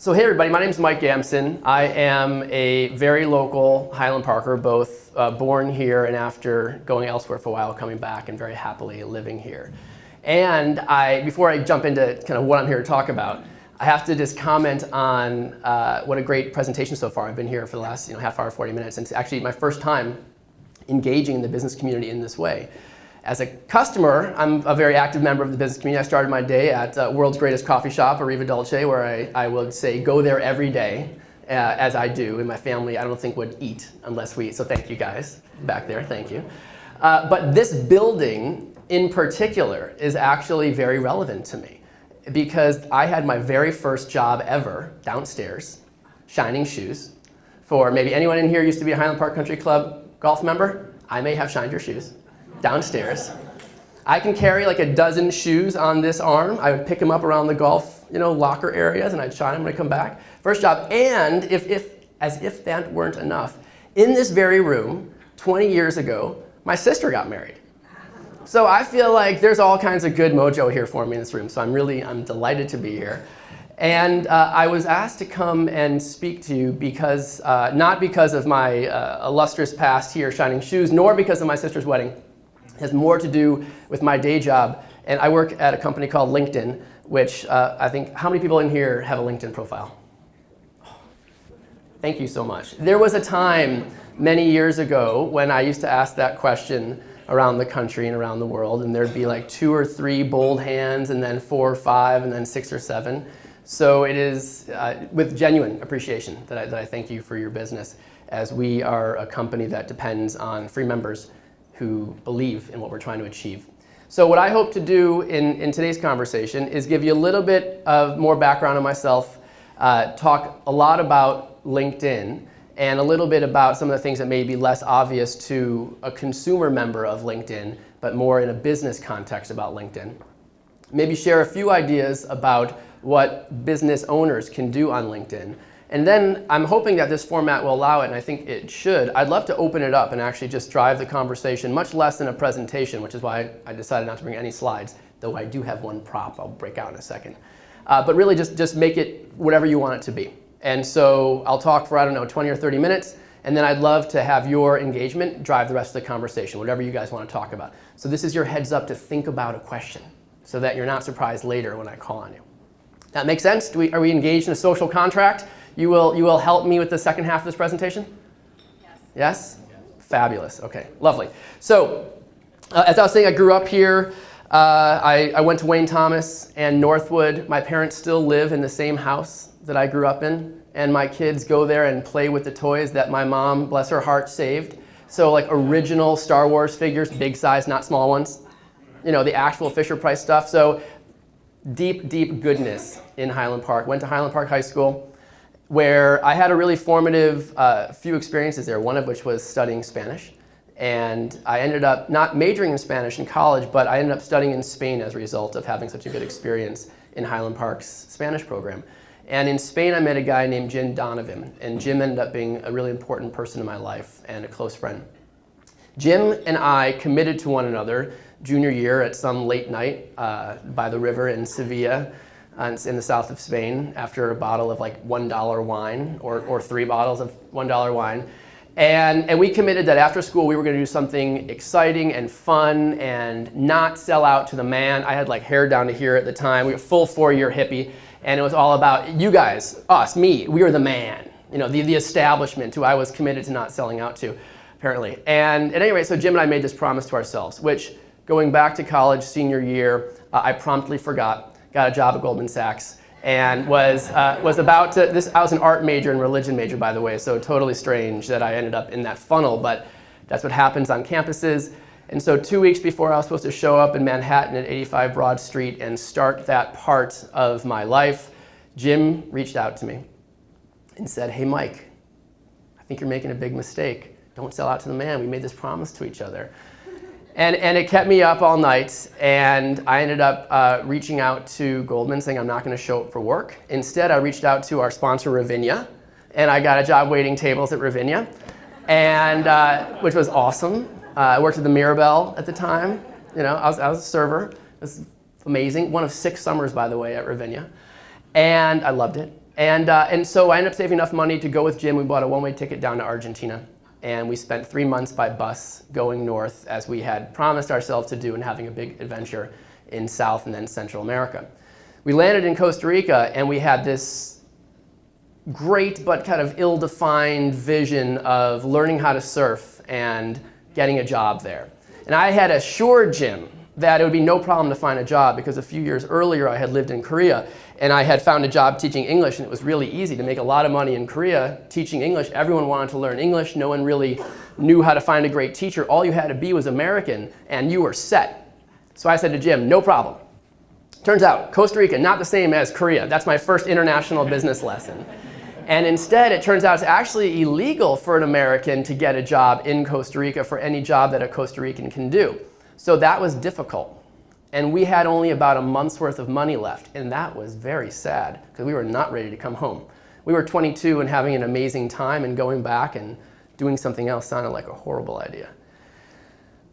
So hey everybody, my name is Mike Gamson. I am a very local Highland Parker, both born here and after going elsewhere for a while, coming back and very happily living here. And before I jump into kind of what I'm here to talk about, I have to just comment on what a great presentation so far. I've been here for the last half hour, 40 minutes, and it's actually my first time engaging in the business community in this way. As a customer, I'm a very active member of the business community. I started my day at world's greatest coffee shop, Arriva Dolce, where I would say go there every day, as I do. And my family, I don't think, would eat unless we eat. So thank you guys back there, thank you. But this building in particular is actually very relevant to me because I had my very first job ever downstairs, shining shoes. For maybe anyone in here used to be a Highland Park Country Club golf member, I may have shined your shoes. Downstairs. I can carry like a dozen shoes on this arm. I would pick them up around the golf, locker areas, and I'd shine them when I come back. First job, and as if that weren't enough, in this very room, 20 years ago, my sister got married. So I feel like there's all kinds of good mojo here for me in this room. So I'm delighted to be here. And I was asked to come and speak to you because, not because of my illustrious past here shining shoes, nor because of my sister's wedding. It has more to do with my day job. And I work at a company called LinkedIn, which I think, how many people in here have a LinkedIn profile? Thank you so much. There was a time many years ago when I used to ask that question around the country and around the world, and there'd be like 2 or 3 bold hands, and then 4 or 5, and then 6 or 7. So it is with genuine appreciation that I thank you for your business, as we are a company that depends on free members who believe in what we're trying to achieve. So what I hope to do in today's conversation is give you a little bit of more background on myself, talk a lot about LinkedIn, and a little bit about some of the things that may be less obvious to a consumer member of LinkedIn, but more in a business context about LinkedIn. Maybe share a few ideas about what business owners can do on LinkedIn. And then I'm hoping that this format will allow it, and I think it should. I'd love to open it up and actually just drive the conversation, much less than a presentation, which is why I decided not to bring any slides, though I do have one prop I'll break out in a second. But really just make it whatever you want it to be. And so I'll talk for, 20 or 30 minutes, and then I'd love to have your engagement drive the rest of the conversation, whatever you guys want to talk about. So this is your heads up to think about a question, so that you're not surprised later when I call on you. That makes sense? Are we engaged in a social contract? You will help me with the second half of this presentation? Yes. Yes? Fabulous. Okay, lovely. So, as I was saying, I grew up here. I went to Wayne Thomas and Northwood. My parents still live in the same house that I grew up in, and my kids go there and play with the toys that my mom, bless her heart, saved. So like original Star Wars figures, big size, not small ones. The actual Fisher-Price stuff. So deep, deep goodness in Highland Park. Went to Highland Park High School, where I had a really formative few experiences there, one of which was studying Spanish. And I ended up not majoring in Spanish in college, but I ended up studying in Spain as a result of having such a good experience in Highland Park's Spanish program. And in Spain, I met a guy named Jim Donovan, and Jim ended up being a really important person in my life and a close friend. Jim and I committed to one another junior year at some late night by the river in Sevilla, in the south of Spain, after a bottle of like $1 wine or 3 bottles of $1 wine. And we committed that after school we were going to do something exciting and fun and not sell out to the man. I had like hair down to here at the time. We were full 4-year hippie, and it was all about you guys, us, me. We were the man, the establishment who I was committed to not selling out to, apparently. And at any rate, so Jim and I made this promise to ourselves, which going back to college senior year, I promptly forgot. Got a job at Goldman Sachs, and was about to, I was an art major and religion major, by the way, so totally strange that I ended up in that funnel, but that's what happens on campuses. And so 2 weeks before I was supposed to show up in Manhattan at 85 Broad Street and start that part of my life, Jim reached out to me and said, "Hey Mike, I think you're making a big mistake. Don't sell out to the man. We made this promise to each other." And it kept me up all night, and I ended up reaching out to Goldman saying I'm not going to show up for work. Instead, I reached out to our sponsor, Ravinia, and I got a job waiting tables at Ravinia, and which was awesome. I worked at the Mirabelle at the time. I was a server. It was amazing. One of 6 summers, by the way, at Ravinia, and I loved it. And so I ended up saving enough money to go with Jim. We bought a one-way ticket down to Argentina. And we spent 3 months by bus going north as we had promised ourselves to do and having a big adventure in South and then Central America. We landed in Costa Rica and we had this great but kind of ill-defined vision of learning how to surf and getting a job there. And I had assured Jim that it would be no problem to find a job because a few years earlier I had lived in Korea and I had found a job teaching English, and it was really easy to make a lot of money in Korea teaching English. Everyone wanted to learn English. No one really knew how to find a great teacher. All you had to be was American and you were set. So I said to Jim, no problem. Turns out Costa Rica, not the same as Korea. That's my first international business lesson. And instead, it turns out it's actually illegal for an American to get a job in Costa Rica for any job that a Costa Rican can do. So that was difficult. And we had only about a month's worth of money left. And that was very sad because we were not ready to come home. We were 22 and having an amazing time, and going back and doing something else sounded like a horrible idea.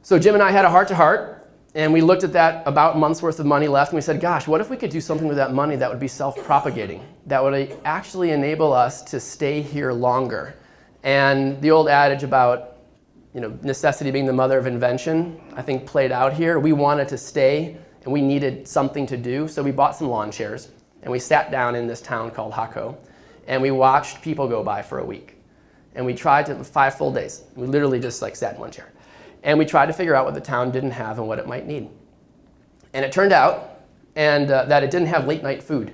So Jim and I had a heart-to-heart. And we looked at that about month's worth of money left, and we said, gosh, what if we could do something with that money that would be self-propagating, that would actually enable us to stay here longer? And the old adage about necessity being the mother of invention, I think played out here. We wanted to stay, and we needed something to do, so we bought some lawn chairs, and we sat down in this town called Jaco, and we watched people go by for a week. And we tried to, 5 full days. We literally just sat in one chair. And we tried to figure out what the town didn't have and what it might need. And it turned out that it didn't have late night food.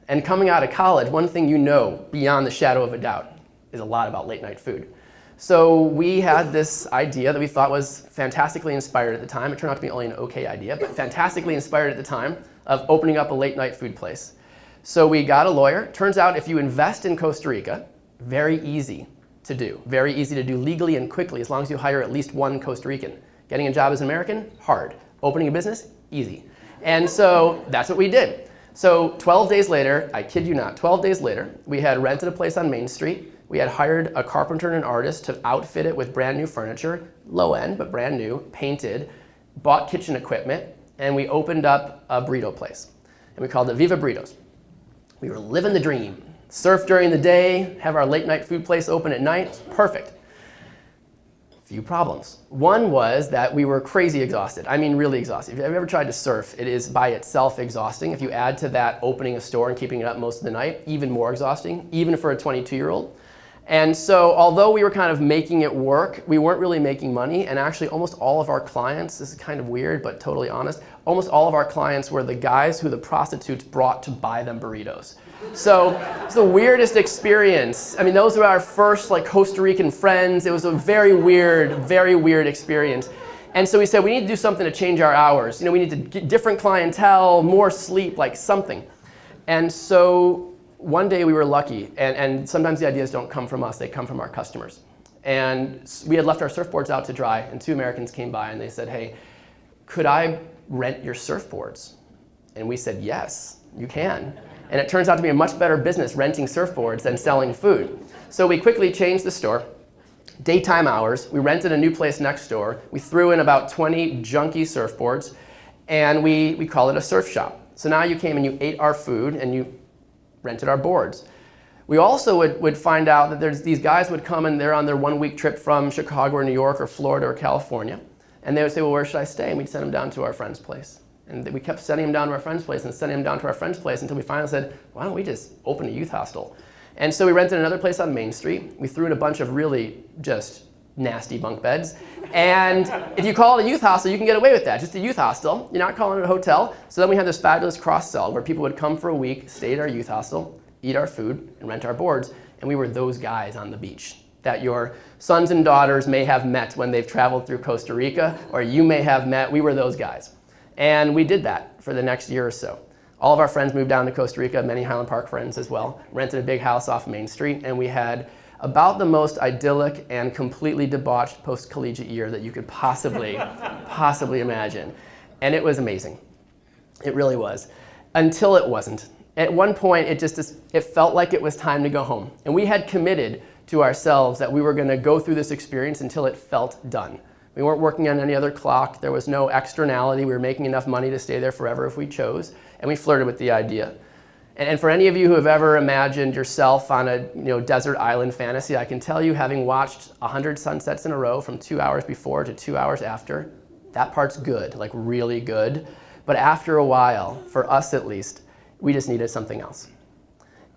And coming out of college, one thing you know beyond the shadow of a doubt is a lot about late night food. So we had this idea that we thought was fantastically inspired at the time. It turned out to be only an okay idea, but fantastically inspired at the time, of opening up a late night food place. So we got a lawyer. Turns out if you invest in Costa Rica, very easy to do. Very easy to do legally and quickly as long as you hire at least one Costa Rican. Getting a job as an American, hard. Opening a business, easy. And so that's what we did. So 12 days later, I kid you not, 12 days later, we had rented a place on Main Street. We had hired a carpenter and an artist to outfit it with brand new furniture, low end, but brand new, painted, bought kitchen equipment, and we opened up a burrito place. And we called it Viva Burritos. We were living the dream. Surf during the day, have our late night food place open at night, perfect. Few problems. One was that we were crazy exhausted. I mean really exhausted. If you've ever tried to surf, it is by itself exhausting. If you add to that opening a store and keeping it up most of the night, even more exhausting, even for a 22-year-old. And so although we were kind of making it work, we weren't really making money, and actually almost all of our clients, this is kind of weird but totally honest, almost all of our clients were the guys who the prostitutes brought to buy them burritos. So it's the weirdest experience. I mean, those were our first Costa Rican friends. It was a very weird experience. And so we said, we need to do something to change our hours. We need to get different clientele, more sleep, something. And so one day we were lucky, and sometimes the ideas don't come from us, they come from our customers. And we had left our surfboards out to dry, and 2 Americans came by and they said, hey, could I rent your surfboards? And we said, yes, you can. And it turns out to be a much better business renting surfboards than selling food. So we quickly changed the store, daytime hours. We rented a new place next door. We threw in about 20 junky surfboards, and we called it a surf shop. So now you came and you ate our food and you rented our boards. We also would find out that these guys would come and they're on their 1-week trip from Chicago or New York or Florida or California. And they would say, well, where should I stay? And we'd send them down to our friend's place. And we kept sending him down to our friend's place and sending him down to our friend's place until we finally said, why don't we just open a youth hostel? And so we rented another place on Main Street. We threw in a bunch of really just nasty bunk beds. And if you call it a youth hostel, you can get away with that. Just a youth hostel. You're not calling it a hotel. So then we had this fabulous cross-sell where people would come for a week, stay at our youth hostel, eat our food, and rent our boards. And we were those guys on the beach that your sons and daughters may have met when they've traveled through Costa Rica, or you may have met. We were those guys. And we did that for the next year or so. All of our friends moved down to Costa Rica, many Highland Park friends as well, rented a big house off Main Street, and we had about the most idyllic and completely debauched post-collegiate year that you could possibly imagine. And it was amazing. It really was. Until it wasn't. At one point, it felt like it was time to go home. And we had committed to ourselves that we were going to go through this experience until it felt done. We weren't working on any other clock. There was no externality. We were making enough money to stay there forever if we chose. And we flirted with the idea. And for any of you who have ever imagined yourself on a desert island fantasy, I can tell you, having watched 100 sunsets in a row from 2 hours before to 2 hours after, that part's good, like really good. But after a while, for us at least, we just needed something else.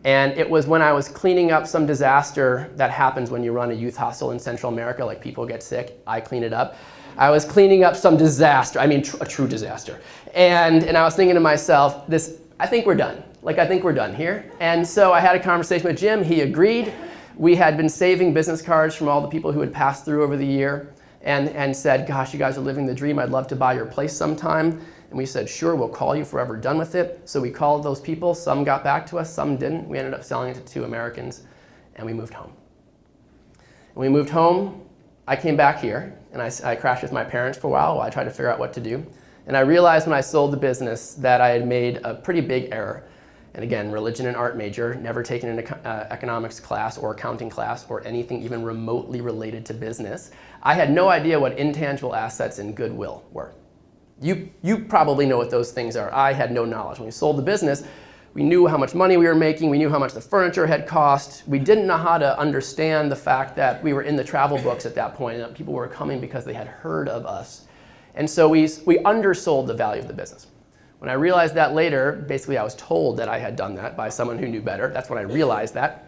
And it was when I was cleaning up some disaster that happens when you run a youth hostel in Central America, like people get sick, I clean it up. I was cleaning up some disaster, a true disaster. And I was thinking to myself, I think we're done. I think we're done here. And so I had a conversation with Jim. He agreed. We had been saving business cards from all the people who had passed through over the year and said, gosh, you guys are living the dream. I'd love to buy your place sometime. And we said, sure, we'll call you if we're ever done with it. So we called those people. Some got back to us, some didn't. We ended up selling it to 2 Americans, and we moved home. When we moved home, I came back here, and I crashed with my parents for a while I tried to figure out what to do. And I realized when I sold the business that I had made a pretty big error. And again, religion and art major, never taken an economics class or accounting class or anything even remotely related to business. I had no idea what intangible assets and goodwill were. You probably know what those things are. I had no knowledge. When we sold the business, we knew how much money we were making. We knew how much the furniture had cost. We didn't know how to understand the fact that we were in the travel books at that point and that people were coming because they had heard of us. And so we undersold the value of the business. When I realized that later, basically I was told that I had done that by someone who knew better. That's when I realized that.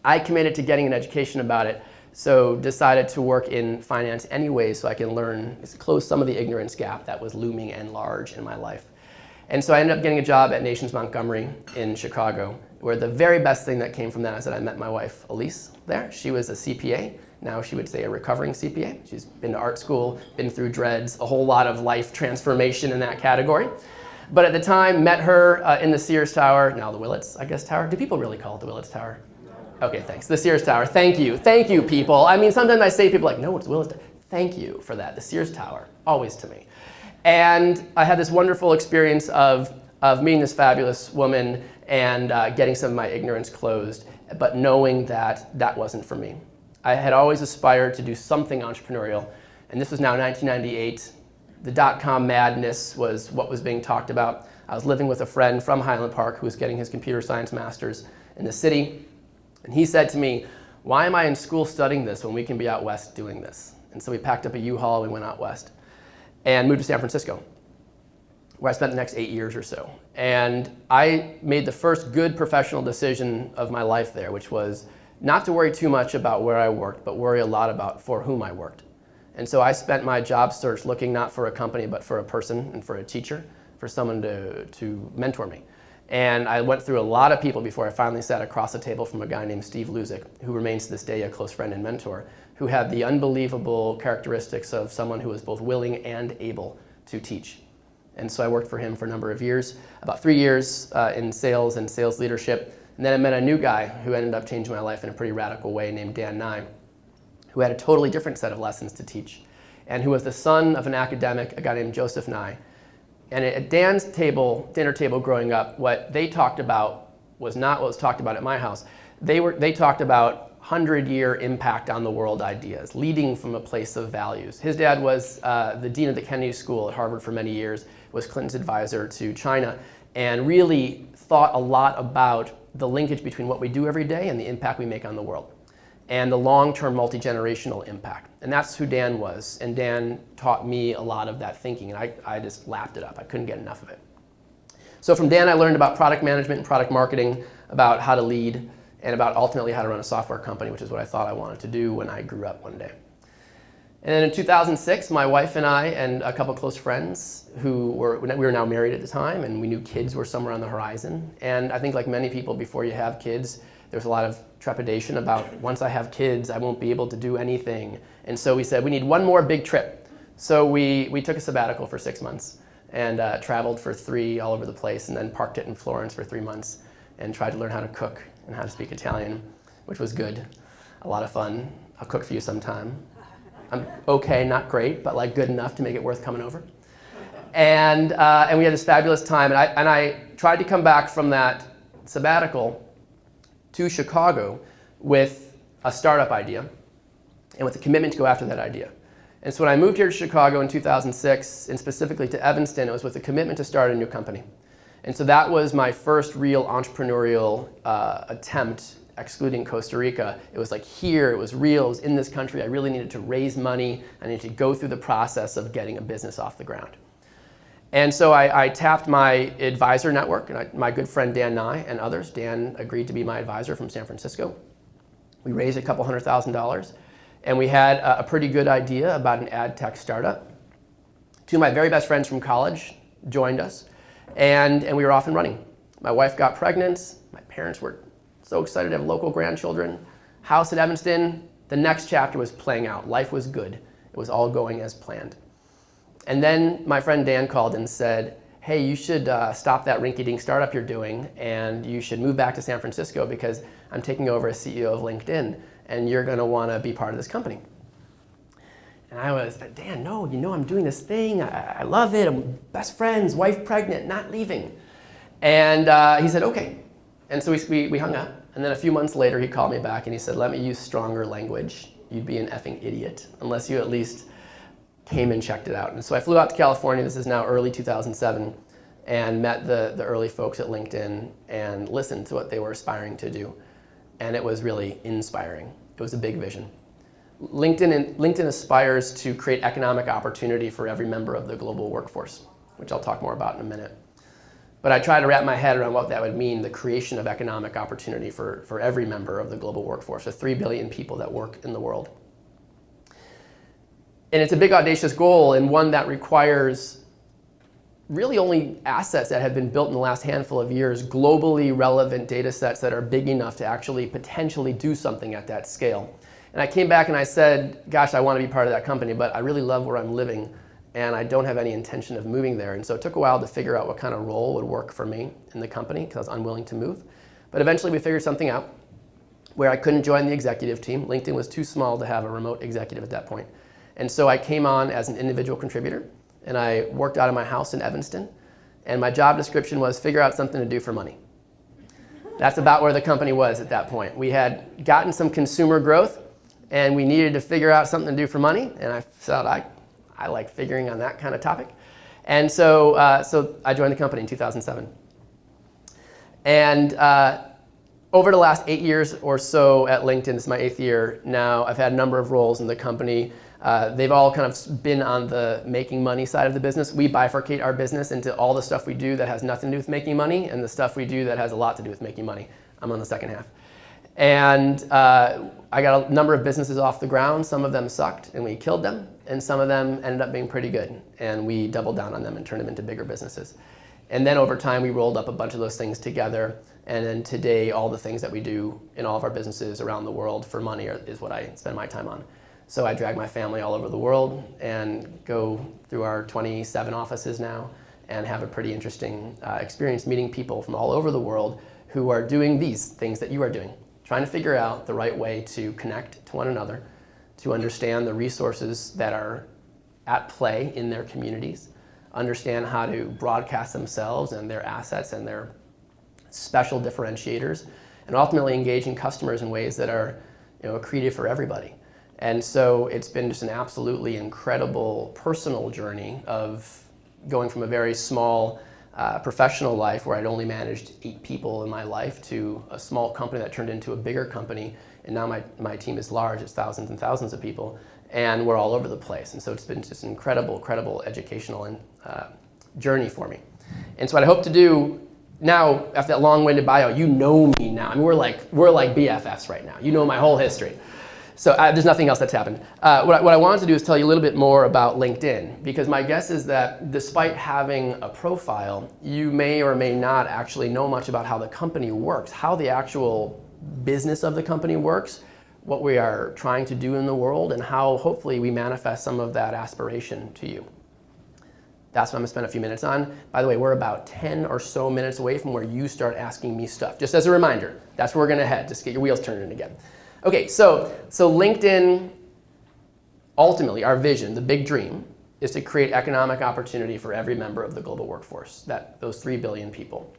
I committed to getting an education about it, so decided to work in finance anyway so I can close some of the ignorance gap that was looming and large in my life. And so I ended up getting a job at Nations Montgomery in Chicago, where the very best thing that came from that is that I met my wife, Elise, there. She was a CPA. Now she would say a recovering CPA. She's been to art school, been through dreads, a whole lot of life transformation in that category. But at the time, met her in the Sears Tower, now the Willits, I guess, Tower. Do people really call it the Willits Tower? Okay, thanks. The Sears Tower. Thank you, people. I mean, sometimes I say people are like, no, it's Willits Tower. Thank you for that. The Sears Tower, always to me. And I had this wonderful experience of meeting this fabulous woman and getting some of my ignorance closed, but knowing that that wasn't for me. I had always aspired to do something entrepreneurial, and this was now 1998. The dot-com madness was what was being talked about. I was living with a friend from Highland Park who was getting his computer science master's in the city, and he said to me, why am I in school studying this when we can be out west doing this? And so we packed up a U-Haul, we went out west, and moved to San Francisco, where I spent the next 8 years or so. And I made the first good professional decision of my life there, which was not to worry too much about where I worked, but worry a lot about for whom I worked. And so I spent my job search looking not for a company, but for a person and for a teacher, for someone to mentor me. And I went through a lot of people before I finally sat across the table from a guy named Steve Luzik, who remains to this day a close friend and mentor, who had the unbelievable characteristics of someone who was both willing and able to teach. And so I worked for him for a number of years, about 3 years in sales and sales leadership. And then I met a new guy who ended up changing my life in a pretty radical way named Dan Nye, who had a totally different set of lessons to teach, and who was the son of an academic, a guy named Joseph Nye. And at Dan's dinner table growing up, what they talked about was not what was talked about at my house. They talked about 100-year impact on the world ideas, leading from a place of values. His dad was the dean of the Kennedy School at Harvard for many years, was Clinton's advisor to China, and really thought a lot about the linkage between what we do every day and the impact we make on the world, and the long-term multi-generational impact. And that's who Dan was. And Dan taught me a lot of that thinking, and I just lapped it up. I couldn't get enough of it. So from Dan, I learned about product management and product marketing, about how to lead, and about ultimately how to run a software company, which is what I thought I wanted to do when I grew up one day. And then in 2006, my wife and I and a couple close friends we were now married at the time, and we knew kids were somewhere on the horizon. And I think like many people, before you have kids, there's a lot of trepidation about, once I have kids, I won't be able to do anything. And so we said, we need one more big trip. So we took a sabbatical for 6 months and traveled for 3 all over the place, and then parked it in Florence for 3 months and tried to learn how to cook and how to speak Italian, which was good, a lot of fun. I'll cook for you sometime. I'm okay, not great, but like good enough to make it worth coming over. And we had this fabulous time, and I tried to come back from that sabbatical to Chicago with a startup idea and with a commitment to go after that idea. And so when I moved here to Chicago in 2006, and specifically to Evanston, it was with a commitment to start a new company. And so that was my first real entrepreneurial attempt, excluding Costa Rica. It was like here, it was real, it was in this country. I really needed to raise money. I needed to go through the process of getting a business off the ground. And so I tapped my advisor network, and my good friend Dan Nye and others. Dan agreed to be my advisor from San Francisco. We raised a couple $100,000, and we had a pretty good idea about an ad tech startup. Two of my very best friends from college joined us, and we were off and running. My wife got pregnant. My parents were so excited to have local grandchildren. House at Evanston. The next chapter was playing out. Life was good. It was all going as planned. And then my friend Dan called and said, hey, you should stop that rinky-dink startup you're doing, and you should move back to San Francisco because I'm taking over as CEO of LinkedIn, and you're going to want to be part of this company. And I was, Dan, no, you know I'm doing this thing. I love it. I'm best friends, wife pregnant, not leaving. And he said, okay. And so we hung up. And then a few months later, he called me back and he said, let me use stronger language. You'd be an effing idiot unless you at least came and checked it out. And so I flew out to California, this is now early 2007, and met the early folks at LinkedIn and listened to what they were aspiring to do. And it was really inspiring. It was a big vision. LinkedIn aspires to create economic opportunity for every member of the global workforce, which I'll talk more about in a minute. But I try to wrap my head around what that would mean, the creation of economic opportunity for every member of the global workforce, the 3 billion people that work in the world. And it's a big, audacious goal, and one that requires really only assets that have been built in the last handful of years, globally relevant data sets that are big enough to actually potentially do something at that scale. And I came back and I said, gosh, I want to be part of that company, but I really love where I'm living, and I don't have any intention of moving there. And so it took a while to figure out what kind of role would work for me in the company, because I was unwilling to move. But eventually we figured something out where I couldn't join the executive team. LinkedIn was too small to have a remote executive at that point. And so I came on as an individual contributor, and I worked out of my house in Evanston, and my job description was figure out something to do for money. That's about where the company was at that point. We had gotten some consumer growth, and we needed to figure out something to do for money, and I felt I like figuring on that kind of topic. And so I joined the company in 2007. And over the last 8 years or so at LinkedIn, this is my 8th year now, I've had a number of roles in the company. They've all kind of been on the making money side of the business. We bifurcate our business into all the stuff we do that has nothing to do with making money and the stuff we do that has a lot to do with making money. I'm on the second half. And I got a number of businesses off the ground. Some of them sucked and we killed them, and some of them ended up being pretty good, and we doubled down on them and turned them into bigger businesses. And then over time we rolled up a bunch of those things together, and then today all the things that we do in all of our businesses around the world for money is what I spend my time on. So I drag my family all over the world and go through our 27 offices now and have a pretty interesting experience meeting people from all over the world who are doing these things that you are doing, trying to figure out the right way to connect to one another, to understand the resources that are at play in their communities, understand how to broadcast themselves and their assets and their special differentiators, and ultimately engaging customers in ways that are accretive for everybody. And so it's been just an absolutely incredible personal journey of going from a very small professional life where I'd only managed 8 people in my life to a small company that turned into a bigger company. And now my team is large, it's thousands and thousands of people, and we're all over the place. And so it's been just an incredible educational and journey for me. And so what I hope to do now, after that long-winded bio, you know me now. I mean, we're like BFFs right now. You know my whole history. So there's nothing else that's happened. What I wanted to do is tell you a little bit more about LinkedIn, because my guess is that despite having a profile, you may or may not actually know much about how the company works, how the actual business of the company works, what we are trying to do in the world, and how hopefully we manifest some of that aspiration to you. That's what I'm gonna spend a few minutes on. By the way, we're about 10 or so minutes away from where you start asking me stuff. Just as a reminder, that's where we're gonna head, just get your wheels turning again. Okay, so LinkedIn, ultimately our vision, the big dream, is to create economic opportunity for every member of the global workforce, those 3 billion people.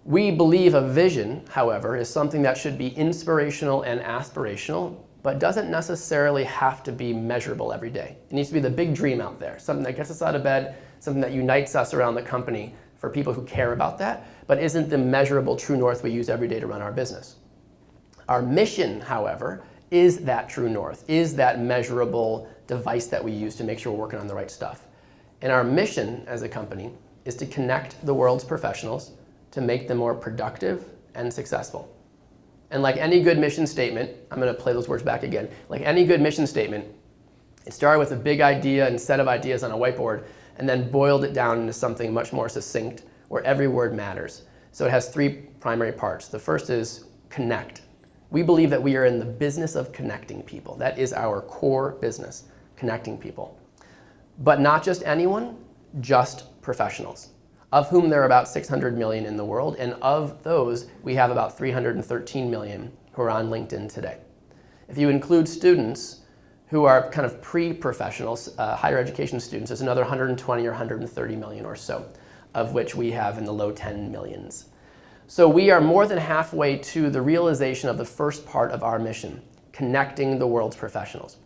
We believe a vision, however, is something that should be inspirational and aspirational, but doesn't necessarily have to be measurable every day. It needs to be the big dream out there, something that gets us out of bed, something that unites us around the company for people who care about that, but isn't the measurable true north we use every day to run our business. Our mission, however, is that true north, is that measurable device that we use to make sure we're working on the right stuff. And our mission as a company is to connect the world's professionals to make them more productive and successful. And like any good mission statement, I'm going to play those words back again. Like any good mission statement, it started with a big idea and set of ideas on a whiteboard, and then boiled it down into something much more succinct, where every word matters. So it has three primary parts. The first is connect. We believe that we are in the business of connecting people. That is our core business, connecting people. But not just anyone, just professionals, of whom there are about 600 million in the world, and of those, we have about 313 million who are on LinkedIn today. If you include students who are kind of pre-professionals, higher education students, there's another 120 or 130 million or so, of which we have in the low 10 millions. So we are more than halfway to the realization of the first part of our mission, connecting the world's professionals.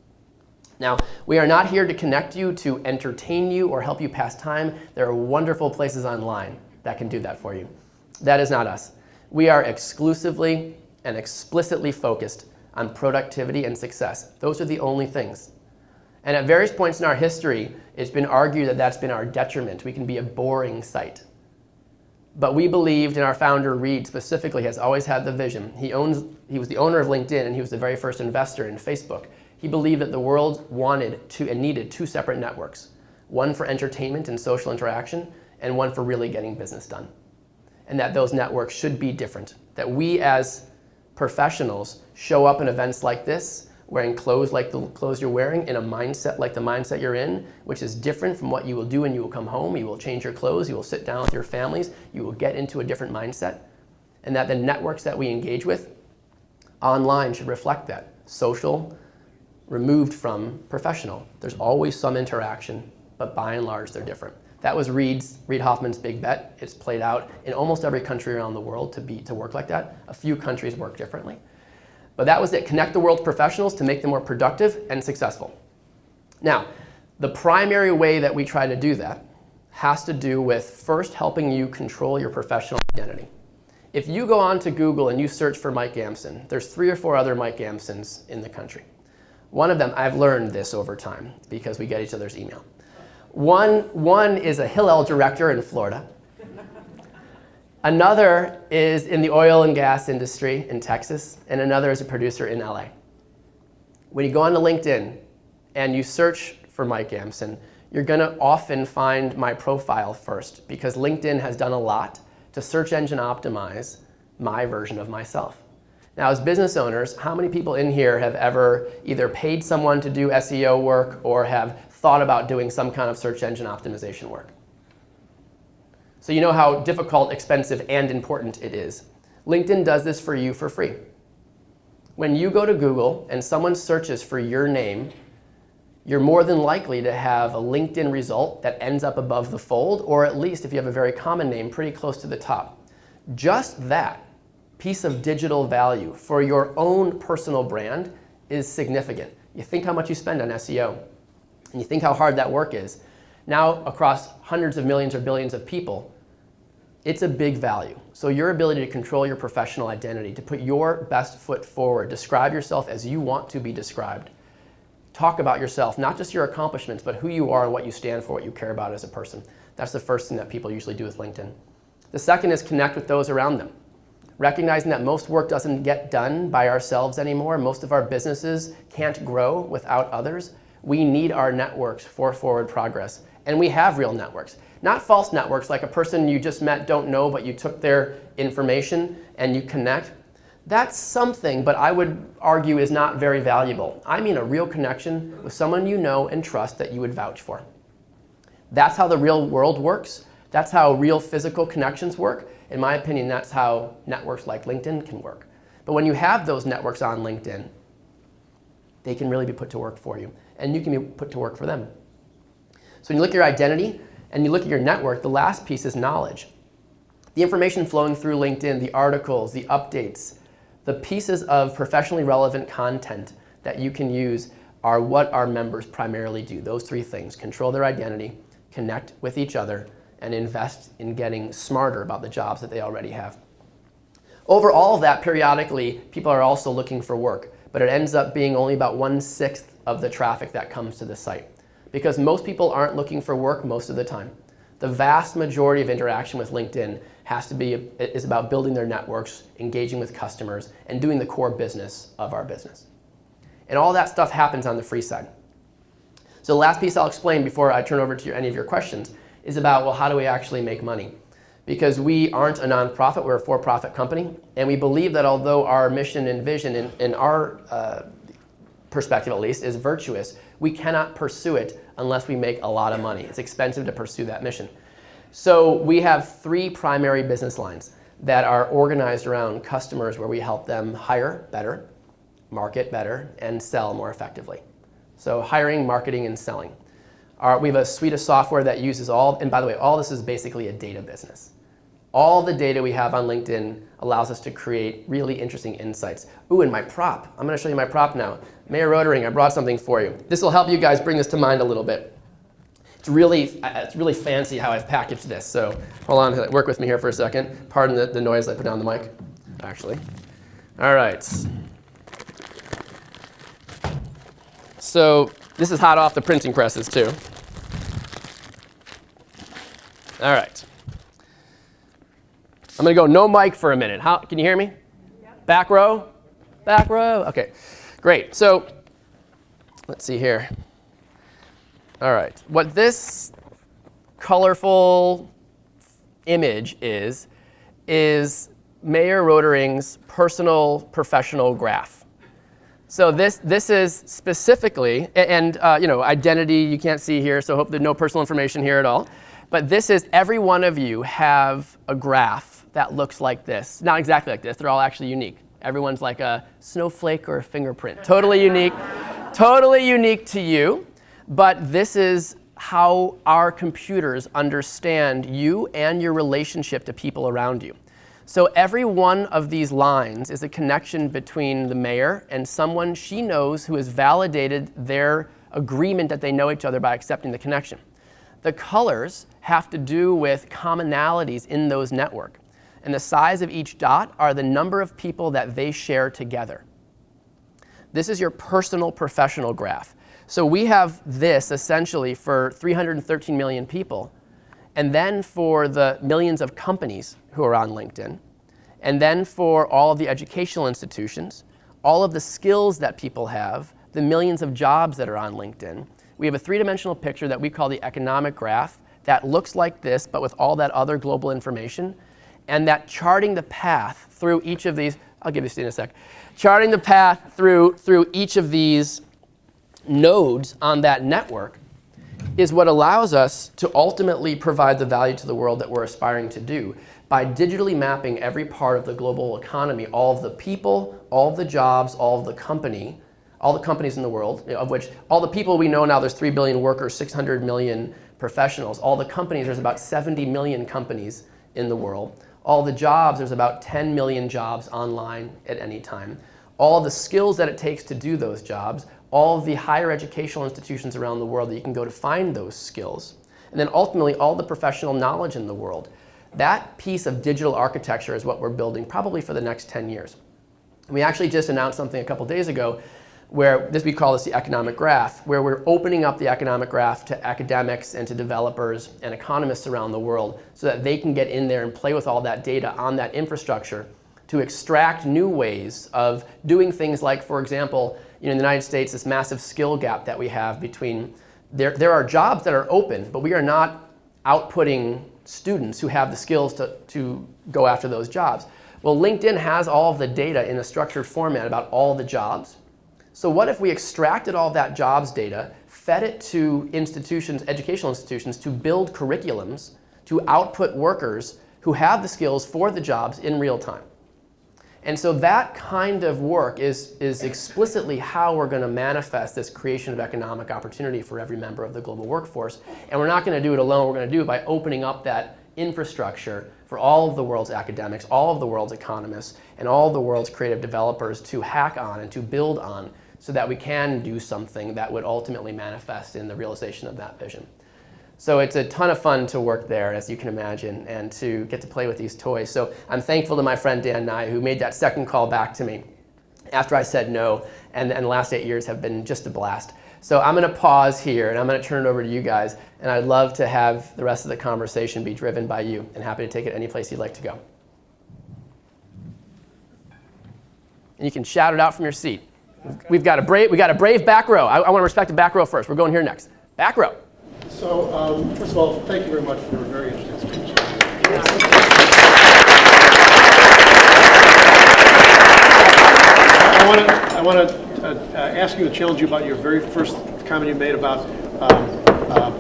Now, we are not here to connect you, to entertain you, or help you pass time. There are wonderful places online that can do that for you. That is not us. We are exclusively and explicitly focused on productivity and success. Those are the only things. And at various points in our history, it's been argued that that's been our detriment. We can be a boring site. But we believed, and our founder, Reed, specifically, has always had the vision. He was the owner of LinkedIn, and he was the very first investor in Facebook. He believed that the world wanted and needed two separate networks, one for entertainment and social interaction, and one for really getting business done. And that those networks should be different. That we as professionals show up in events like this, wearing clothes like the clothes you're wearing, in a mindset like the mindset you're in, which is different from what you will do when you will come home. You will change your clothes, you will sit down with your families, you will get into a different mindset. And that the networks that we engage with online should reflect that. Social, removed from professional. There's always some interaction, but by and large, they're different. That was Reid Hoffman's big bet. It's played out in almost every country around the world to work like that. A few countries work differently. But that was it. Connect the world's professionals to make them more productive and successful. Now, the primary way that we try to do that has to do with first helping you control your professional identity. If you go on to Google and you search for Mike Gamson, there's 3 or 4 other Mike Gamsons in the country. One of them, I've learned this over time because we get each other's email. One is a Hillel director in Florida. Another is in the oil and gas industry in Texas, and another is a producer in LA. When you go onto LinkedIn and you search for Mike Gamson, you're going to often find my profile first because LinkedIn has done a lot to search engine optimize my version of myself. Now, as business owners, how many people in here have ever either paid someone to do SEO work or have thought about doing some kind of search engine optimization work? So you know how difficult, expensive, and important it is. LinkedIn does this for you for free. When you go to Google and someone searches for your name, you're more than likely to have a LinkedIn result that ends up above the fold, or at least if you have a very common name, pretty close to the top. Just that piece of digital value for your own personal brand is significant. You think how much you spend on SEO, and you think how hard that work is. Now, across hundreds of millions or billions of people, it's a big value. So your ability to control your professional identity, to put your best foot forward, describe yourself as you want to be described, talk about yourself, not just your accomplishments, but who you are and what you stand for, what you care about as a person. That's the first thing that people usually do with LinkedIn. The second is connect with those around them. Recognizing that most work doesn't get done by ourselves anymore. Most of our businesses can't grow without others. We need our networks for forward progress. And we have real networks. Not false networks like a person you just met, don't know, but you took their information and you connect. That's something, but I would argue is not very valuable. I mean a real connection with someone you know and trust that you would vouch for. That's how the real world works. That's how real physical connections work. In my opinion, that's how networks like LinkedIn can work. But when you have those networks on LinkedIn, they can really be put to work for you. And you can be put to work for them. So when you look at your identity and you look at your network, the last piece is knowledge. The information flowing through LinkedIn, the articles, the updates, the pieces of professionally relevant content that you can use are what our members primarily do. Those 3 things: control their identity, connect with each other, and invest in getting smarter about the jobs that they already have. Over all of that, periodically, people are also looking for work, but it ends up being only about 1/6 of the traffic that comes to the site, because most people aren't looking for work most of the time. The vast majority of interaction with LinkedIn is about building their networks, engaging with customers, and doing the core business of our business. And all that stuff happens on the free side. So the last piece I'll explain before I turn over to any of your questions is about, well, how do we actually make money? Because we aren't a nonprofit, we're a for-profit company, and we believe that although our mission and vision, in our perspective at least, is virtuous, we cannot pursue it unless we make a lot of money. It's expensive to pursue that mission. So we have 3 primary business lines that are organized around customers where we help them hire better, market better, and sell more effectively. So hiring, marketing, and selling. We have a suite of software that uses all, and by the way, all this is basically a data business. All the data we have on LinkedIn allows us to create really interesting insights. Ooh, and my prop. I'm going to show you my prop now. Mayor Rotering, I brought something for you. This will help you guys bring this to mind a little bit. It's really fancy how I've packaged this. So hold on, work with me here for a second. Pardon the noise I put down the mic, actually. All right. So this is hot off the printing presses, too. All right. I'm going to go no mic for a minute. Can you hear me? Yep. Back row? Back row? OK, great. So let's see here. All right. What this colorful image is Mayor Rotering's personal professional graph. So this is specifically, and identity you can't see here, so hope there's no personal information here at all. But this is, every one of you have a graph that looks like this. Not exactly like this, they're all actually unique. Everyone's like a snowflake or a fingerprint. Totally unique to you. But this is how our computers understand you and your relationship to people around you. So every one of these lines is a connection between the mayor and someone she knows who has validated their agreement that they know each other by accepting the connection. The colors have to do with commonalities in those networks. And the size of each dot are the number of people that they share together. This is your personal professional graph. So we have this essentially for 313 million people, and then for the millions of companies who are on LinkedIn, and then for all of the educational institutions, all of the skills that people have, the millions of jobs that are on LinkedIn. We have a 3-dimensional picture that we call the economic graph that looks like this, but with all that other global information. And that charting the path through each of these, I'll give you a sec, charting the path through each of these nodes on that network is what allows us to ultimately provide the value to the world that we're aspiring to do by digitally mapping every part of the global economy, all of the people, all of the jobs, all of the companies in the world, of which all the people we know now, there's 3 billion workers, 600 million professionals. All the companies, there's about 70 million companies in the world. All the jobs, there's about 10 million jobs online at any time. All the skills that it takes to do those jobs, all of the higher educational institutions around the world that you can go to find those skills, and then ultimately all the professional knowledge in the world. That piece of digital architecture is what we're building probably for the next 10 years. We actually just announced something a couple days ago where we call this the economic graph, where we're opening up the economic graph to academics and to developers and economists around the world so that they can get in there and play with all that data on that infrastructure to extract new ways of doing things like, for example, in the United States, this massive skill gap that we have between, there are jobs that are open, but we are not outputting students who have the skills to go after those jobs. Well, LinkedIn has all of the data in a structured format about all the jobs. So what if we extracted all that jobs data, fed it to institutions, educational institutions, to build curriculums, to output workers who have the skills for the jobs in real time? And so that kind of work is explicitly how we're going to manifest this creation of economic opportunity for every member of the global workforce. And we're not going to do it alone. We're going to do it by opening up that infrastructure for all of the world's academics, all of the world's economists, and all of the world's creative developers to hack on and to build on, so that we can do something that would ultimately manifest in the realization of that vision. So it's a ton of fun to work there, as you can imagine, and to get to play with these toys. So I'm thankful to my friend Dan Nye, who made that second call back to me after I said no, and the last 8 years have been just a blast. So I'm going to pause here, and I'm going to turn it over to you guys, and I'd love to have the rest of the conversation be driven by you, and happy to take it any place you'd like to go. And you can shout it out from your seat. We've got a brave back row. I want to respect the back row first. We're going here next. Back row. So, first of all, thank you very much for a very interesting speech. I want to ask you and challenge you about your very first comment you made about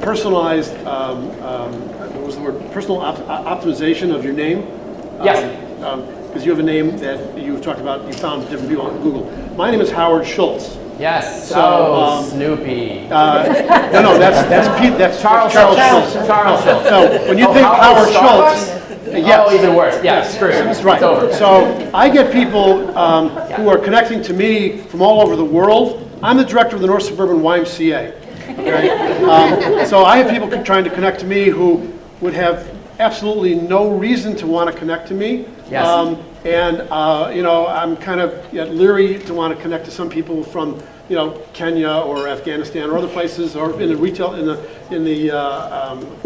personalized, what was the word? Personal optimization of your name. Yes. Because you have a name that you've talked about, you found different people on Google. My name is Howard Schultz. Yes. So Snoopy. No, that's Pete. That's Charles Schultz. Charles Schultz. No, when you think Howard Schultz. Yes. Oh, even worse. Yeah, screw it. That's right. It's over. So I get people who are connecting to me from all over the world. I'm the director of the North Suburban YMCA. Okay? So I have people trying to connect to me who would have absolutely no reason to want to connect to me. Yes. You know, I'm kind of leery to want to connect to some people from, you know, Kenya or Afghanistan or other places, or in the retail, in the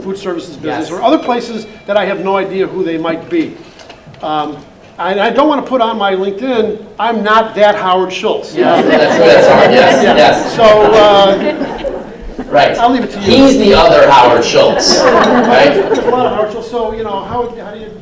food services business, yes, or other places that I have no idea who they might be. I don't want to put on my LinkedIn, I'm not that Howard Schultz. Yeah, that's hard. Yes. Yeah. Yes. So. Right. I'll leave it to you. He's the other Howard Schultz. Right? There's a lot of Howard Schultz. So, you know, how do you?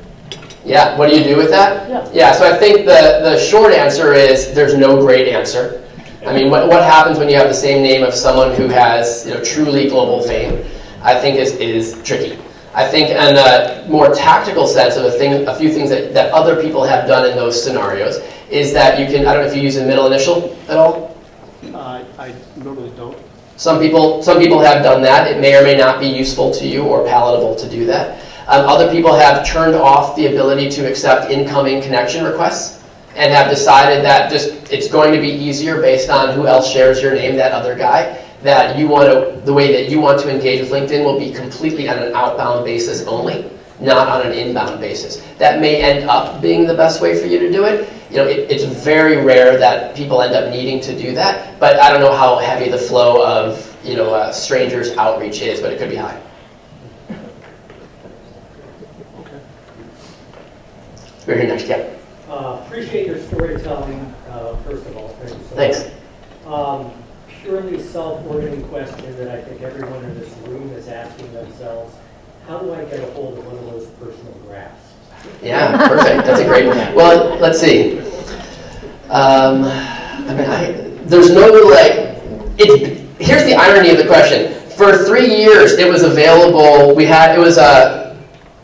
Yeah, what do you do with that? Yeah, so I think the short answer is there's no great answer. I mean, what happens when you have the same name of someone who has, you know, truly global fame, I think is tricky. I think in a more tactical sense of a few things that other people have done in those scenarios is that you can, I don't know if you use a middle initial at all? I normally don't. Some people have done that. It may or may not be useful to you or palatable to do that. Other people have turned off the ability to accept incoming connection requests and have decided that it's going to be easier based on who else shares your name, that other guy, that the way that you want to engage with LinkedIn will be completely on an outbound basis only, not on an inbound basis. That may end up being the best way for you to do it. You know, it's very rare that people end up needing to do that, but I don't know how heavy the flow of, you know, strangers outreach is, but it could be high. Okay. We're here next, yeah. Appreciate your storytelling, first of all. Thank you so Thanks. much. Purely self-ordering question that I think everyone in this room is asking themselves: how do I get a hold of one of those personal graphs? Yeah, perfect. That's a great one. Well, let's see. There's no here's the irony of the question. For 3 years, it was available.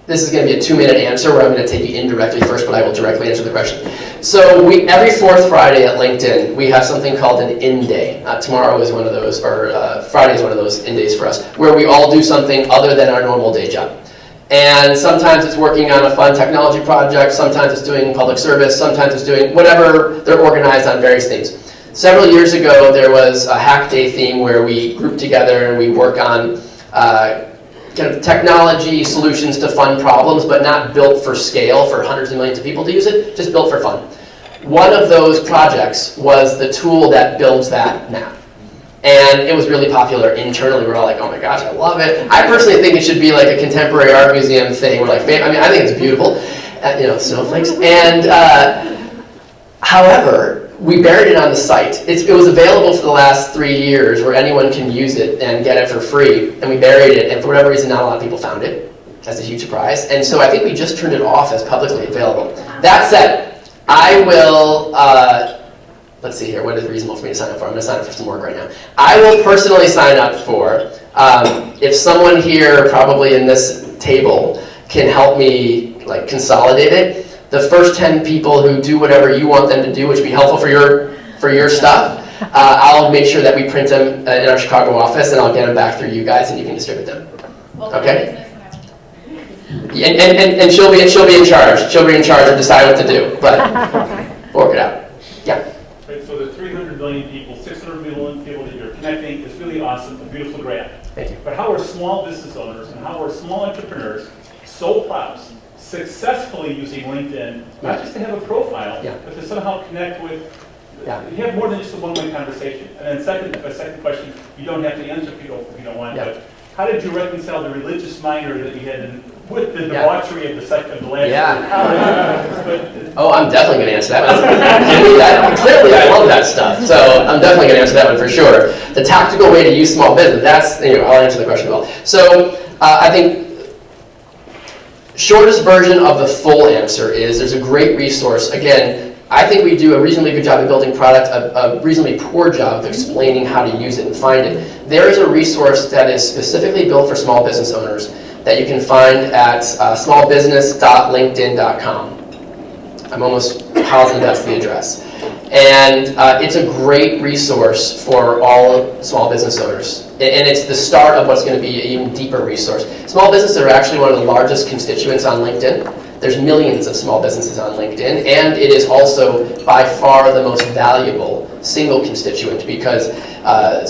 This is going to be a 2-minute answer where I'm going to take you indirectly first, but I will directly answer the question. So every fourth Friday at LinkedIn, we have something called an in day. Tomorrow is one of those, or Friday is one of those in days for us, where we all do something other than our normal day job. And sometimes it's working on a fun technology project, sometimes it's doing public service, sometimes it's doing whatever. They're organized on various things. Several years ago, there was a hack day theme where we group together and we work on kind of technology solutions to fun problems, but not built for scale for hundreds of millions of people to use it, just built for fun. One of those projects was the tool that builds that map. And it was really popular internally. We're all like, oh my gosh, I love it. I personally think it should be like a contemporary art museum thing. We're like, I think it's beautiful, you know, snowflakes. And however, we buried it on the site. It was available for the last 3 years where anyone can use it and get it for free. And we buried it, and for whatever reason, not a lot of people found it. That's a huge surprise. And so I think we just turned it off as publicly available. That said, I will, let's see here, what is reasonable for me to sign up for? I'm going to sign up for some work right now. I will personally sign up for, if someone here, probably in this table, can help me like consolidate it, the first 10 people who do whatever you want them to do, which would be helpful for your stuff, I'll make sure that we print them in our Chicago office, and I'll get them back through you guys, and you can distribute them. Okay? And she'll be in charge. She'll be in charge of deciding what to do, but we'll work it out. Yeah. Right, so the $300 million million people, 600 million people that you're connecting is really awesome, a beautiful graph. Thank you. But how are small business owners and how are small entrepreneurs, sole props, successfully using LinkedIn, not just to have a profile, but to somehow connect with, you have more than just a one-way conversation. And then a second question, you don't have to answer if you don't want, but how did you reconcile the religious minor that you had with the debauchery of the last year? Oh, I'm definitely going to answer that one. Clearly, I love that stuff. So I'm definitely going to answer that one for sure. The tactical way to use small business, that's, I'll answer the question well. So I think shortest version of the full answer is there's a great resource. Again, I think we do a reasonably good job of building product, a reasonably poor job of explaining how to use it and find it. There is a resource that is specifically built for small business owners that you can find at smallbusiness.linkedin.com. I'm almost positive that's the address. And it's a great resource for all small business owners. And it's the start of what's going to be an even deeper resource. Small businesses are actually one of the largest constituents on LinkedIn. There's millions of small businesses on LinkedIn, and it is also by far the most valuable single constituent because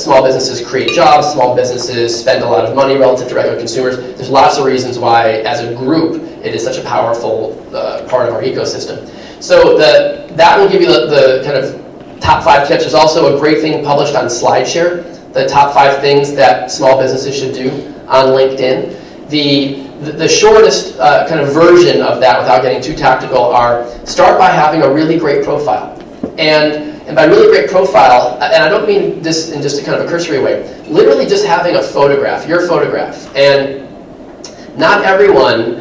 small businesses create jobs, small businesses spend a lot of money relative to regular consumers. There's lots of reasons why, as a group, it is such a powerful part of our ecosystem. So that will give you the kind of top 5 tips. There's also a great thing published on SlideShare, the top 5 things that small businesses should do on LinkedIn. The shortest kind of version of that, without getting too tactical, are start by having a really great profile. And by really great profile, and I don't mean this in just a kind of a cursory way, literally just having a photograph, your photograph. And not everyone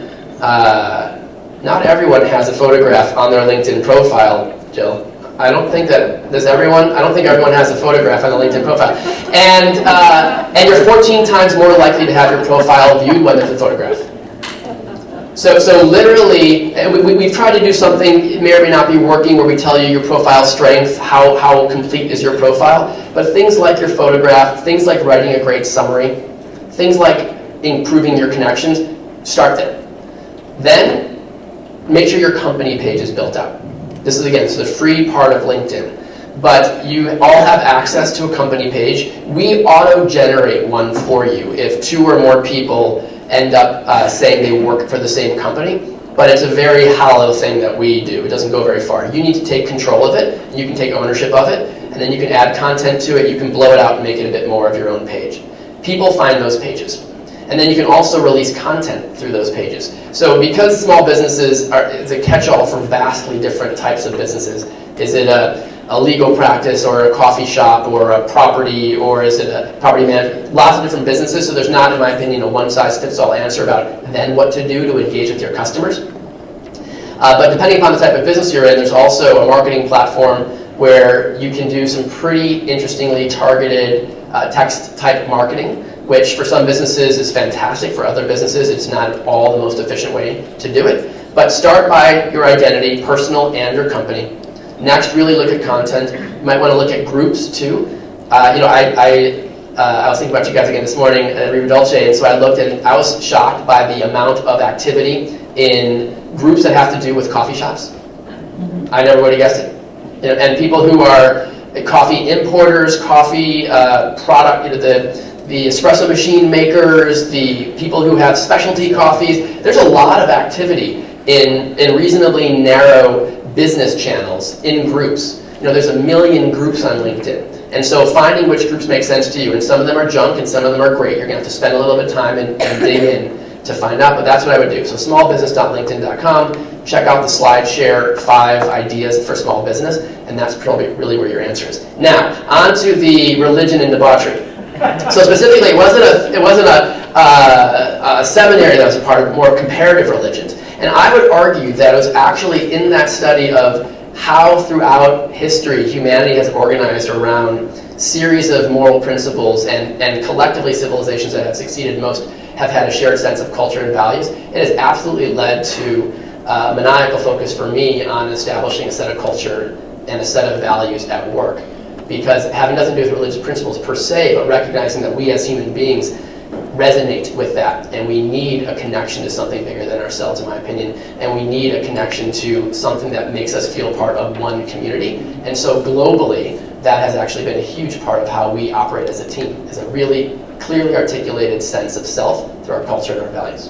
has a photograph on their LinkedIn profile, Jill. I don't think everyone has a photograph on the LinkedIn profile. And you're 14 times more likely to have your profile viewed when there's a photograph. So literally, and we've tried to do something, it may or may not be working, where we tell you your profile strength, how complete is your profile. But things like your photograph, things like writing a great summary, things like improving your connections, start there. Then, make sure your company page is built out. This is, again, the free part of LinkedIn. But you all have access to a company page. We auto-generate one for you if 2 or more people end up saying they work for the same company. But it's a very hollow thing that we do. It doesn't go very far. You need to take control of it. You can take ownership of it. And then you can add content to it. You can blow it out and make it a bit more of your own page. People find those pages. And then you can also release content through those pages. So because small businesses it's a catch-all for vastly different types of businesses. Is it a legal practice or a coffee shop or a property, or is it a property management? Lots of different businesses, so there's not, in my opinion, a one-size-fits-all answer about then what to do to engage with your customers. But depending upon the type of business you're in, there's also a marketing platform where you can do some pretty interestingly targeted text-type marketing, which for some businesses is fantastic. For other businesses, it's not at all the most efficient way to do it. But start by your identity, personal and your company. Next, really look at content. You might want to look at groups too. I was thinking about you guys again this morning at Riva Dolce, and so I looked and I was shocked by the amount of activity in groups that have to do with coffee shops. I never would have guessed it. And people who are coffee importers, coffee product, the espresso machine makers, the people who have specialty coffees. There's a lot of activity in reasonably narrow business channels in groups. There's a million groups on LinkedIn. And so finding which groups make sense to you, and some of them are junk and some of them are great. You're going to have to spend a little bit of time and dig in to find out, but that's what I would do. So smallbusiness.linkedin.com, check out the SlideShare 5 ideas for small business, and that's probably really where your answer is. Now, on to the religion and debauchery. So specifically, it wasn't a seminary that was a part of more comparative religions. And I would argue that it was actually in that study of how throughout history humanity has organized around series of moral principles, and collectively civilizations that have succeeded most have had a shared sense of culture and values. It has absolutely led to a maniacal focus for me on establishing a set of culture and a set of values at work. Because having nothing to do with religious principles per se, but recognizing that we as human beings resonate with that, and we need a connection to something bigger than ourselves, in my opinion, and we need a connection to something that makes us feel part of one community. And so globally, that has actually been a huge part of how we operate as a team, is a really clearly articulated sense of self through our culture and our values.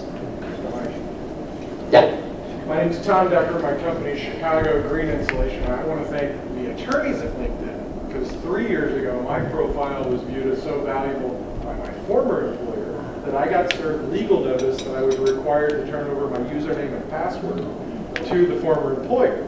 Yeah? My name is Tom Decker. My company is Chicago Green Insulation. I want to thank the attorneys at LinkedIn, because 3 years ago, my profile was viewed as so valuable by my former employer that I got served legal notice that I was required to turn over my username and password to the former employer.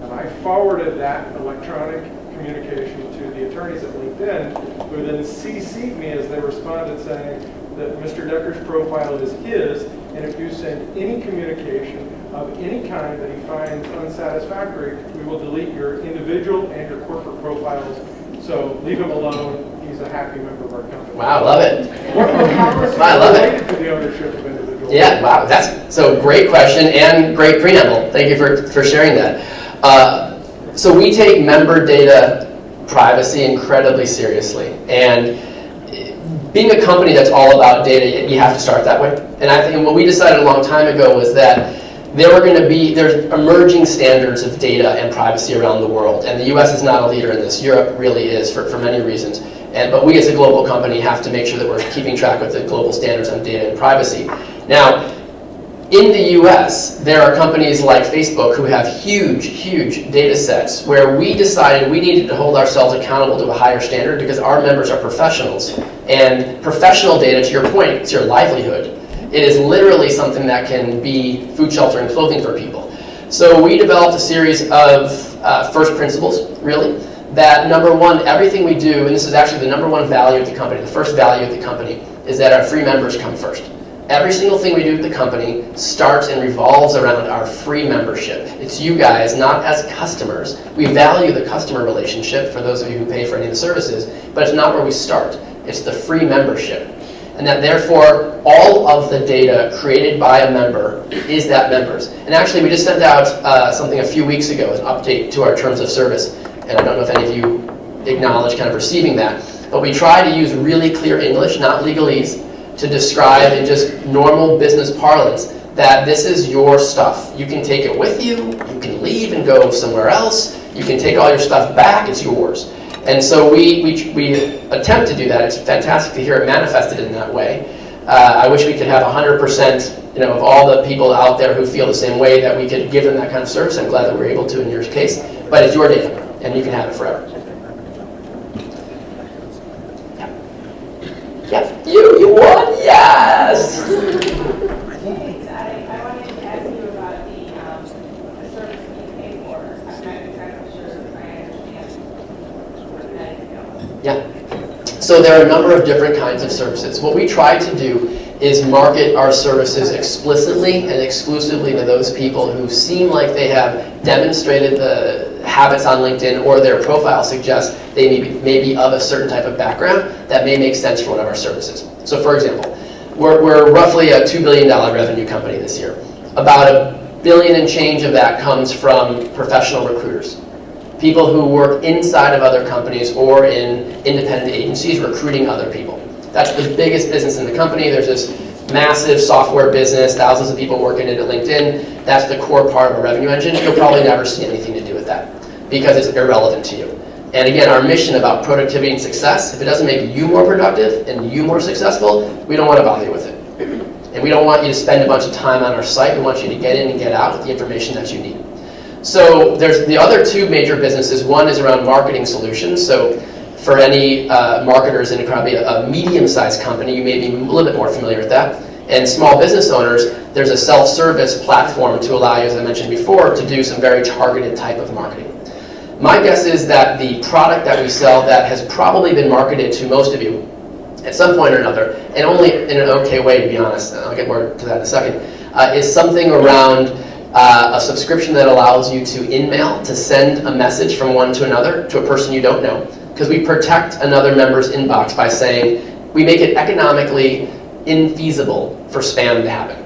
And I forwarded that electronic communication to the attorneys at LinkedIn, who then CC'd me as they responded saying that Mr. Decker's profile is his, and if you send any communication of any kind that he finds unsatisfactory, we will delete your individual and your corporate profiles. So leave him alone. He's a happy member of our company. Wow, love it. What are the policies I love it. related to the ownership of individuals? Yeah, wow, that's so great question and great preamble. Thank you for sharing that. So we take member data privacy incredibly seriously, and being a company that's all about data, you have to start that way. And I think what we decided a long time ago was that there's emerging standards of data and privacy around the world, and the US is not a leader in this. Europe really is for many reasons. But we as a global company have to make sure that we're keeping track with the global standards on data and privacy. Now, in the US, there are companies like Facebook who have huge data sets where we decided we needed to hold ourselves accountable to a higher standard because our members are professionals. And professional data, to your point, it's your livelihood. It is literally something that can be food, shelter, and clothing for people. So we developed a series of first principles, really, that number one, everything we do, and this is actually the number one value of the company, the first value of the company, is that our free members come first. Every single thing we do at the company starts and revolves around our free membership. It's you guys, not as customers. We value the customer relationship for those of you who pay for any of the services, but it's not where we start. It's the free membership. And that therefore, all of the data created by a member is that member's. And actually, we just sent out something a few weeks ago, an update to our terms of service. And I don't know if any of you acknowledge kind of receiving that. But we try to use really clear English, not legalese, to describe in just normal business parlance that this is your stuff. You can take it with you, you can leave and go somewhere else, you can take all your stuff back, it's yours. And so we attempt to do that. It's fantastic to hear it manifested in that way. I wish we could have 100% of all the people out there who feel the same way, that we could give them that kind of service. I'm glad that we're able to in your case, but it's your data and you can have it forever. Yeah, you won, yes! I wanted to ask you about the service you pay for. I'm not exactly sure if I understand where that is going. Yeah. So there are a number of different kinds of services. What we try to do is market our services explicitly and exclusively to those people who seem like they have demonstrated the habits on LinkedIn, or their profile suggests they may be of a certain type of background that may make sense for one of our services. So for example, we're roughly a $2 billion revenue company this year. About $1 billion and change of that comes from professional recruiters. People who work inside of other companies or in independent agencies recruiting other people. That's the biggest business in the company. There's this massive software business, thousands of people working in it at LinkedIn. That's the core part of a revenue engine. You'll probably never see anything to do with that because it's irrelevant to you. And again, our mission about productivity and success, if it doesn't make you more productive and you more successful, we don't want to bother you with it. And we don't want you to spend a bunch of time on our site. We want you to get in and get out with the information that you need. So there's the other two major businesses. One is around marketing solutions. So for any marketers in probably a medium-sized company, you may be a little bit more familiar with that. And small business owners, there's a self-service platform to allow you, as I mentioned before, to do some very targeted type of marketing. My guess is that the product that we sell that has probably been marketed to most of you at some point or another, and only in an okay way, to be honest, and I'll get more to that in a second, is something around a subscription that allows you to in-mail, to send a message from one to another to a person you don't know. Because we protect another member's inbox by saying we make it economically infeasible for spam to happen.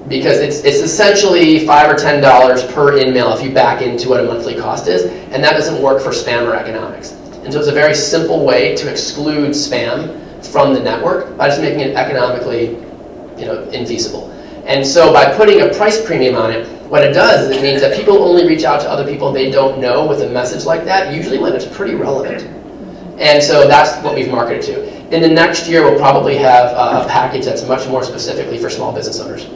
Because it's essentially $5 or $10 per in-mail if you back into what a monthly cost is, and that doesn't work for spam or economics. And so it's a very simple way to exclude spam from the network by just making it economically, infeasible. And so by putting a price premium on it, what it does is it means that people only reach out to other people they don't know with a message like that, usually when it's pretty relevant. And so that's what we've marketed to. In the next year, we'll probably have a package that's much more specifically for small business owners. The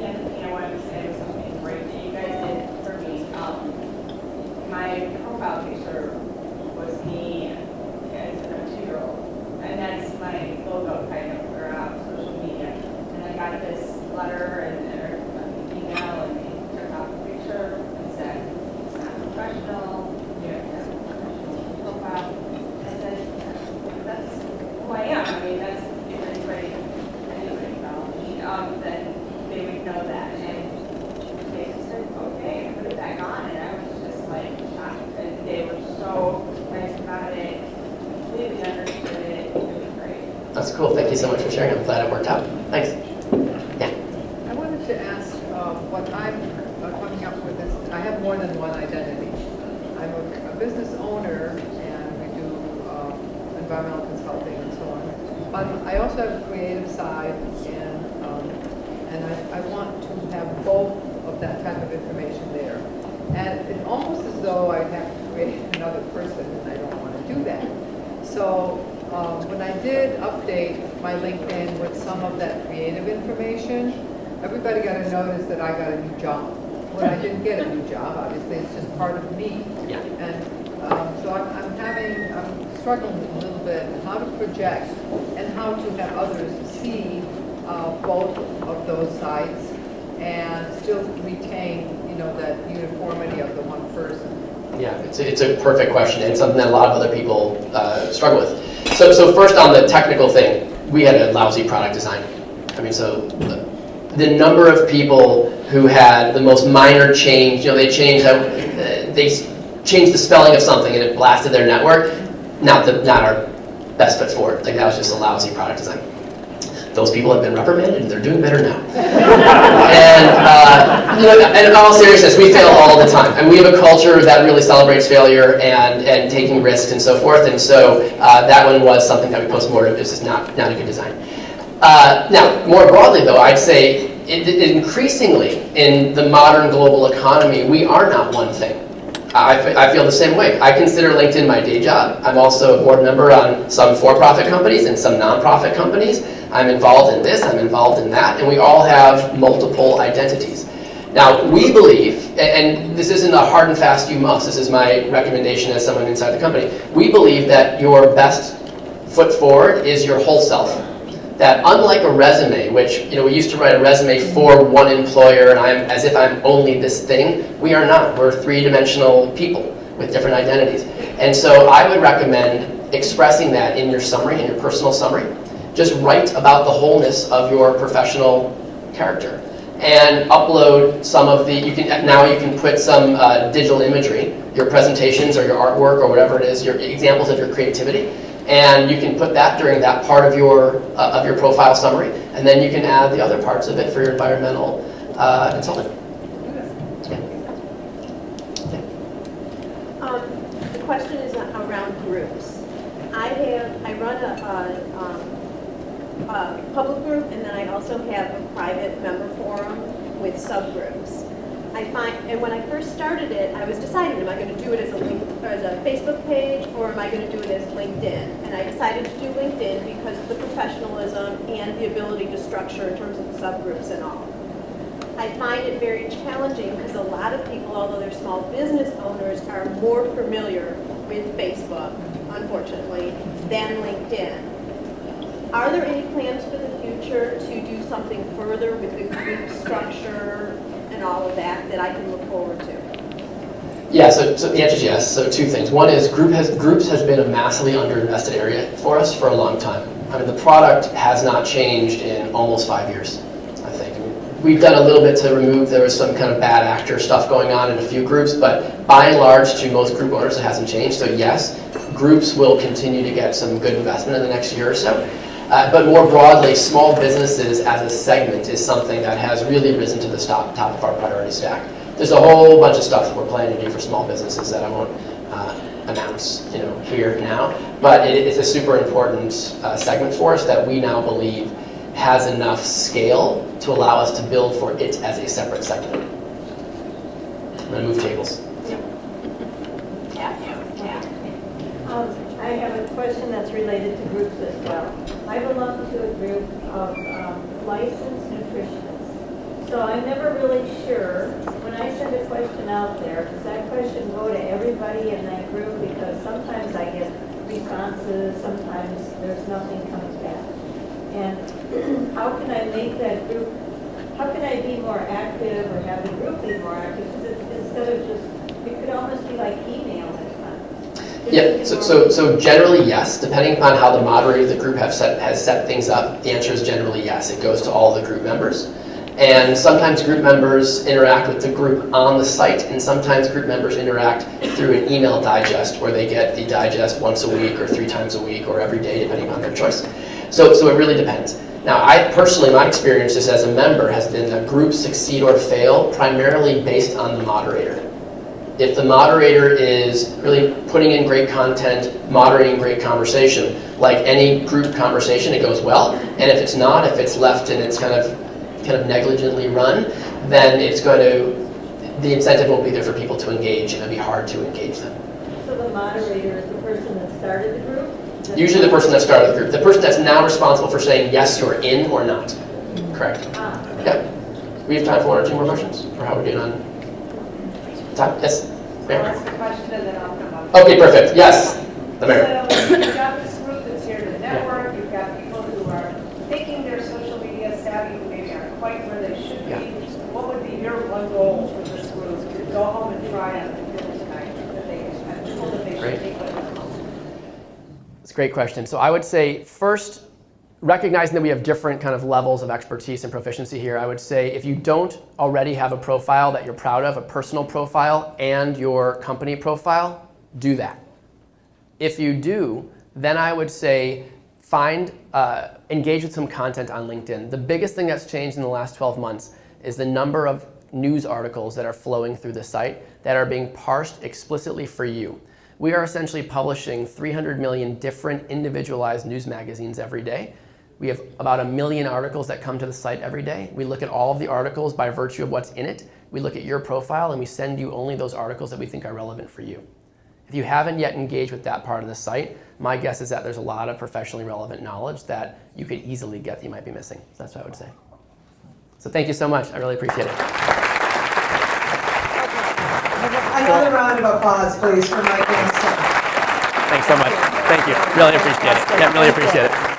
other thing I wanted to say was something great that you guys did for me. My profile picture was me as a 2-year-old, and that's my logo kind of for social media. And I got this letter and an email, and they took off the picture and said it's not professional. You have to have a professional profile. I said that's who I am. I mean, that's if anybody follows me, then they would know that. And they said, okay, put it back on, and I was just like shocked. And they were so nice about it, completely understood it. It was great. That's cool. Thank you so much for sharing. I'm glad it worked out. Thanks. Yeah. I wanted to ask what I'm coming up with is I have more than one identity. I'm a business owner and we do environmental consulting and so on. But I also have a creative side and I want to have both of that type of information there. And it's almost as though I have to create another person and I don't want to do that. So when I did update my LinkedIn with some of that creative information, everybody got a notice that I got a new job. Well, I didn't get a new job, obviously, it's just part of me. Yeah. And so I'm struggling a little bit how to project and how to have others see both of those sides and still retain, that uniformity of the one person. Yeah, it's a perfect question and something that a lot of other people struggle with. So first on the technical thing, we had a lousy product design. I mean, so the number of people who had the most minor change, they changed the spelling of something and it blasted their network. Not our best foot forward. Like that was just a lousy product design. Those people have been reprimanded and they're doing better now. And in all seriousness, we fail all the time. And we have a culture that really celebrates failure and taking risks and so forth. And so that one was something that we post-mortem. This is not a good design. Now, more broadly though, I'd say increasingly in the modern global economy, we are not one thing. I feel the same way. I consider LinkedIn my day job. I'm also a board member on some for-profit companies and some non-profit companies. I'm involved in this, I'm involved in that, and we all have multiple identities. Now, we believe, and this isn't a hard and fast you must, this is my recommendation as someone inside the company, we believe that your best foot forward is your whole self. That unlike a resume, which we used to write a resume for one employer and I'm as if I'm only this thing, we are not. We're three-dimensional people with different identities. And so I would recommend expressing that in your summary, in your personal summary. Just write about the wholeness of your professional character and upload some of the, you can put some digital imagery, your presentations or your artwork or whatever it is, your examples of your creativity. And you can put that during that part of your profile summary, and then you can add the other parts of it for your environmental consulting. The question is around groups. I run a public group, and then I also have a private member forum with subgroups. And when I first started it, I was deciding, am I going to do it as a Facebook page, or am I going to do it as LinkedIn? And I decided to do LinkedIn because of the professionalism and the ability to structure in terms of the subgroups and all. I find it very challenging because a lot of people, although they're small business owners, are more familiar with Facebook, unfortunately, than LinkedIn. Are there any plans for the future to do something further with the group structure and all of that I can look forward to? Yeah, so the answer is yes. So two things. One is groups has been a massively underinvested area for us for a long time. I mean, the product has not changed in almost 5 years, I think. We've done a little bit to remove, there was some kind of bad actor stuff going on in a few groups, but by and large, to most group owners, it hasn't changed. So yes, groups will continue to get some good investment in the next year or so. But more broadly, small businesses as a segment is something that has really risen to the top of our priority stack. There's a whole bunch of stuff that we're planning to do for small businesses that I won't announce, here now. But it's a super important segment for us that we now believe has enough scale to allow us to build for it as a separate segment. I'm going to move tables. I have a question that's related to groups as well. I belong to a group of licensed nutritionists. So I'm never really sure, when I send a question out there, does that question go to everybody in that group? Because sometimes I get responses, sometimes there's nothing comes back. And how can I make that group, how can I be more active or have the group be more active? Because instead of just, it could almost be like email at times. Yeah, so generally yes, depending upon how the moderator of the group has set things up, the answer is generally yes. It goes to all the group members. And sometimes group members interact with the group on the site, and sometimes group members interact through an email digest where they get the digest once a week or 3 times a week or every day, depending on their choice. So it really depends. Now, I personally, my experience just as a member has been that groups succeed or fail primarily based on the moderator. If the moderator is really putting in great content, moderating great conversation, like any group conversation, it goes well. And if it's not, if it's left and it's kind of negligently run, then it's going to, the incentive won't be there for people to engage, and it'll be hard to engage them. So the moderator is the person that started the group? Usually the person that started the group. The person that's now responsible for saying yes, you're in or not. Correct. Yeah. We have time for 1 or 2 more questions? Or how are we doing on time? Yes? I'll ask a question and then I'll come up. Okay, perfect. Yes. The mayor. So you've got this group that's here to network. You've got people who are thinking they're social media savvy, who maybe aren't quite where they should be. Yeah. What would be your one goal for this group to go home and try on the field tonight that they should take with them home? It's a great question. So I would say first, recognizing that we have different kind of levels of expertise and proficiency here, I would say if you don't already have a profile that you're proud of, a personal profile and your company profile, do that. If you do, then I would say engage with some content on LinkedIn. The biggest thing that's changed in the last 12 months is the number of news articles that are flowing through the site that are being parsed explicitly for you. We are essentially publishing 300 million different individualized news magazines every day. We have about 1 million articles that come to the site every day. We look at all of the articles by virtue of what's in it. We look at your profile and we send you only those articles that we think are relevant for you. If you haven't yet engaged with that part of the site, my guess is that there's a lot of professionally relevant knowledge that you could easily get that you might be missing. So that's what I would say. So thank you so much. I really appreciate it. Another round of applause, please, for Mike Gamson. Thanks so much. Thank you. Really appreciate it. Yeah, really appreciate it.